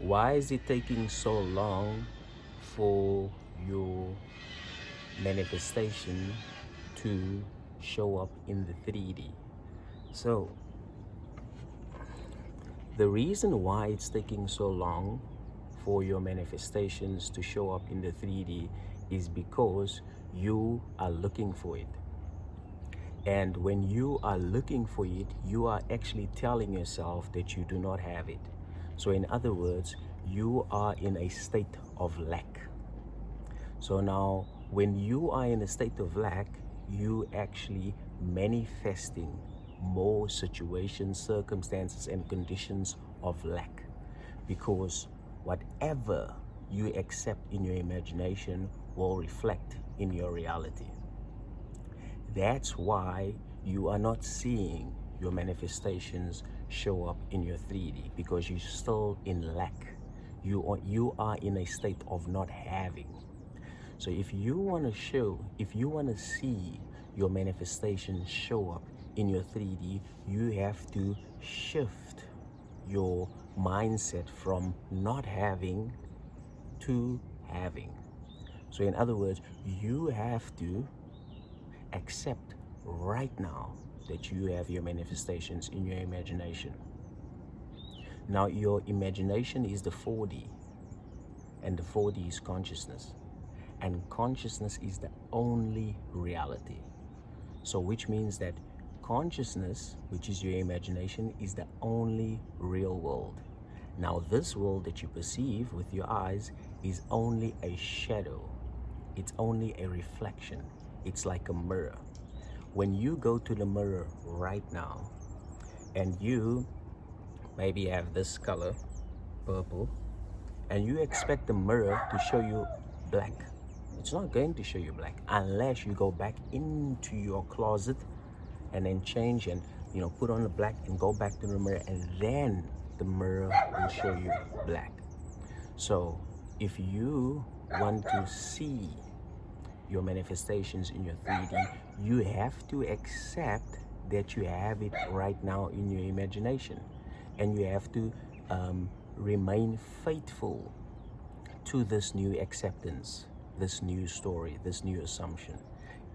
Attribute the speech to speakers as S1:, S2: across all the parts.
S1: Why is it taking so long for your manifestation to show up in the 3D? So, the reason why it's taking so long for your manifestations to show up in the 3D is because you are looking for it. And when you are looking for it, you are actually telling yourself that you do not have it. So in other words, you are in a state of lack. So now, when you are in a state of lack, you actually manifesting more situations, circumstances, and conditions of lack. Because whatever you accept in your imagination will reflect in your reality. That's why you are not seeing your manifestations show up in your 3D, because you're still in lack. You are in a state of not having. So if you want to see your manifestations show up in your 3D, you have to shift your mindset from not having to having. So in other words, you have to accept right now that you have your manifestations in your imagination. Now, your imagination is the 4D, and the 4D is consciousness. And consciousness is the only reality. So which means that consciousness, which is your imagination, is the only real world. Now, this world that you perceive with your eyes is only a shadow. It's only a reflection. It's like a mirror. When you go to the mirror right now and you maybe have this color, purple, and you expect the mirror to show you black, it's not going to show you black unless you go back into your closet and then change and put on the black and go back to the mirror, and then the mirror will show you black. So if you want to see your manifestations in your 3D, you have to accept that you have it right now in your imagination, and you have to remain faithful to this new acceptance, this new story, this new assumption,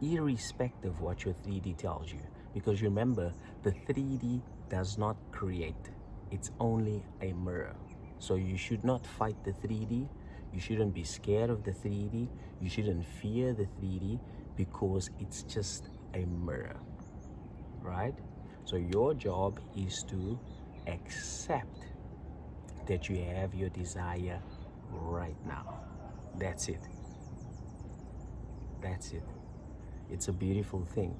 S1: irrespective of what your 3D tells you. Because remember, the 3D does not create, it's only a mirror. So you should not fight the 3D. You shouldn't be scared of the 3D. You shouldn't fear the 3D, because it's just a mirror, right? So your job is to accept that you have your desire right now. That's it. That's it. It's a beautiful thing,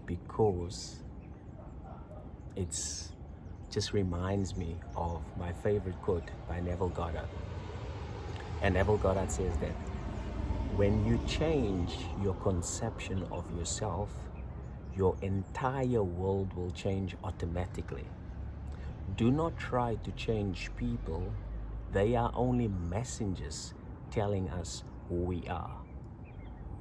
S1: because it's just reminds me of my favorite quote by Neville Goddard. And Neville Goddard says that when you change your conception of yourself, your entire world will change automatically. Do not try to change people. They are only messengers telling us who we are.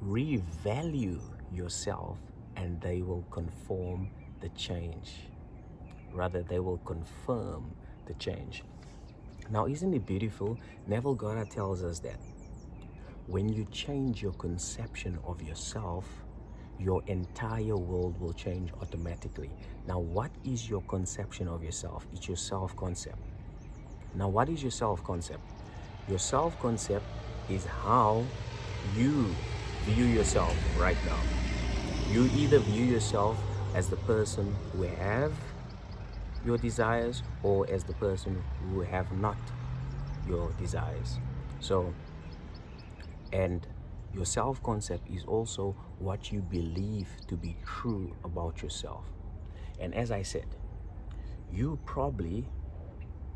S1: Revalue yourself and they will conform the change. Rather, they will confirm the change. Now, isn't it beautiful? Neville Goddard tells us that when you change your conception of yourself, your entire world will change automatically. Now, what is your conception of yourself? It's your self-concept. Now, what is your self-concept? Your self-concept is how you view yourself right now. You either view yourself as the person who have your desires, or as the person who have not your desires. So, and your self-concept is also what you believe to be true about yourself. And as I said, you probably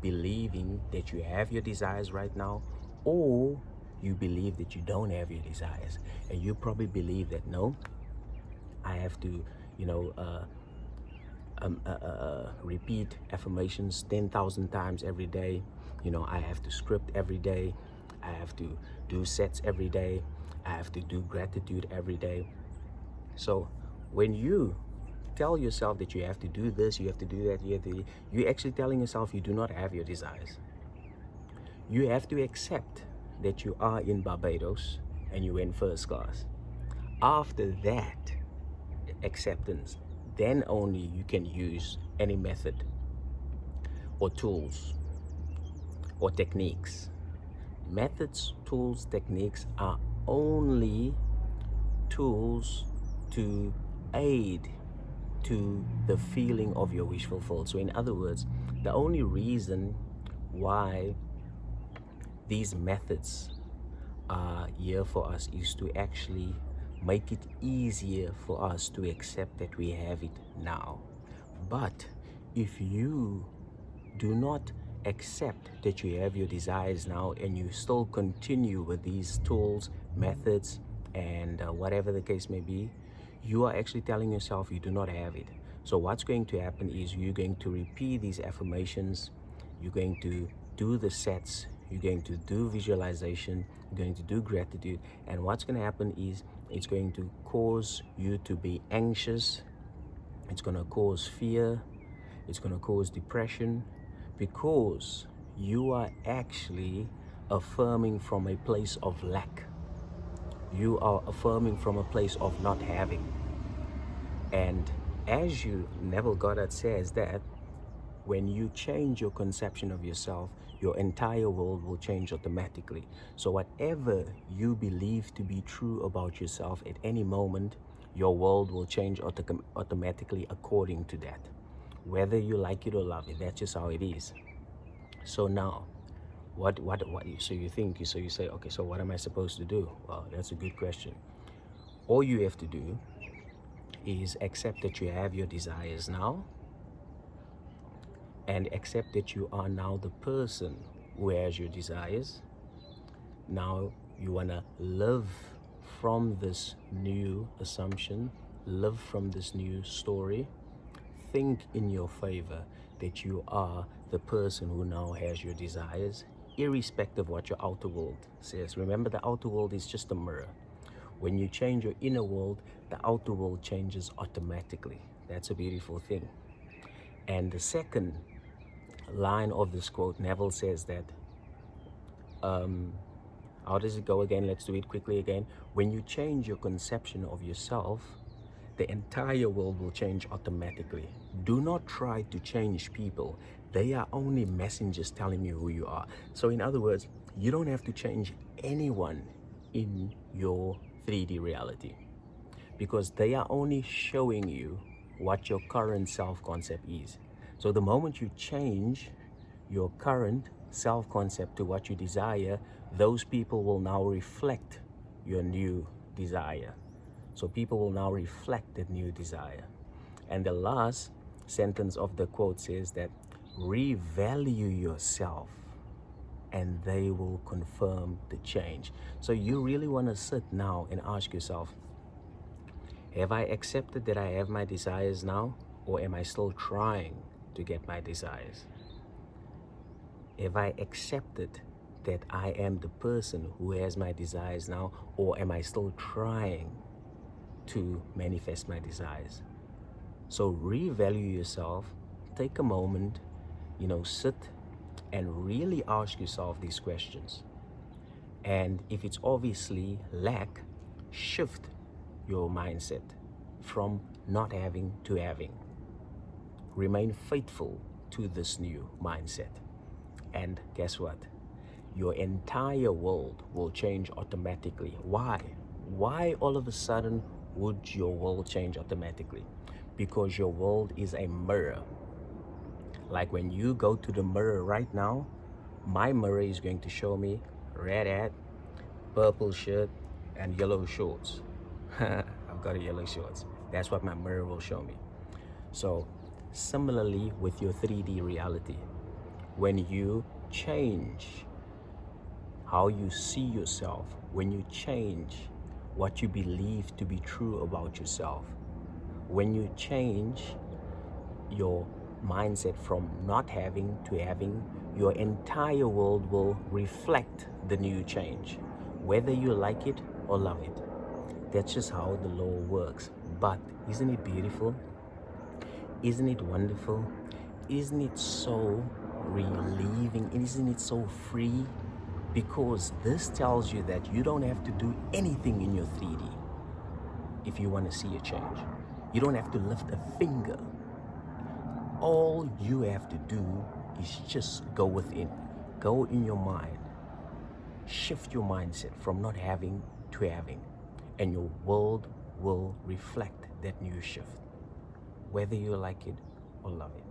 S1: believing that you have your desires right now, or you believe that you don't have your desires. And you probably believe that, no, I have to, repeat affirmations 10,000 times every day. I have to script every day. I have to do sets every day. I have to do gratitude every day. So when you tell yourself that you have to do this, you have to do that, you're actually telling yourself you do not have your desires. You have to accept that you are in Barbados and you're in first class. After that acceptance, then only you can use any method or tools or techniques. Methods, tools, techniques are only tools to aid to the feeling of your wish fulfilled. So in other words, the only reason why these methods are here for us is to actually make it easier for us to accept that we have it now. But if you do not accept that you have your desires now and you still continue with these tools, methods, and whatever the case may be, you are actually telling yourself you do not have it. So what's going to happen is you're going to repeat these affirmations, you're going to do the sets, you're going to do visualization, you're going to do gratitude, and what's going to happen is it's going to cause you to be anxious, it's going to cause fear, it's going to cause depression, because you are actually affirming from a place of lack. You are affirming from a place of not having. And as Neville Goddard says that when you change your conception of yourself, your entire world will change automatically. So whatever you believe to be true about yourself at any moment, your world will change automatically according to that. Whether you like it or love it, that's just how it is. So now, what so you say, okay, so what am I supposed to do? Well, that's a good question. All you have to do is accept that you have your desires now, and accept that you are now the person who has your desires. Now you want to live from this new assumption, live from this new story. Think in your favor that you are the person who now has your desires, irrespective of what your outer world says. Remember, the outer world is just a mirror. When you change your inner world, the outer world changes automatically. That's a beautiful thing. And the second line of this quote, Neville says that, how does it go again? Let's do it quickly again. When you change your conception of yourself, the entire world will change automatically. Do not try to change people. They are only messengers telling you who you are. So in other words, you don't have to change anyone in your 3D reality, because they are only showing you what your current self-concept is. So the moment you change your current self-concept to what you desire, those people will now reflect your new desire. So people will now reflect that new desire. And the last sentence of the quote says that revalue yourself and they will confirm the change. So you really want to sit now and ask yourself, have I accepted that I have my desires now, or am I still trying to get my desires? Have I accepted that I am the person who has my desires now, or am I still trying to manifest my desires? So revalue yourself, take a moment, sit and really ask yourself these questions. And if it's obviously lack, shift your mindset from not having to having. Remain faithful to this new mindset. And guess what? Your entire world will change automatically. Why? Why all of a sudden would your world change automatically? Because your world is a mirror. Like when you go to the mirror right now, my mirror is going to show me red hat, purple shirt, and yellow shorts. I've got a yellow shorts. That's what my mirror will show me. So similarly with your 3D reality, when you change how you see yourself, when you change what you believe to be true about yourself, when you change your mindset from not having to having, your entire world will reflect the new change, whether you like it or love it. That's just how the law works. But isn't it beautiful? Isn't it wonderful? Isn't it so relieving? Isn't it so free? Because this tells you that you don't have to do anything in your 3D if you want to see a change. You don't have to lift a finger. All you have to do is just go within. Go in your mind. Shift your mindset from not having to having. And your world will reflect that new shift, whether you like it or love it.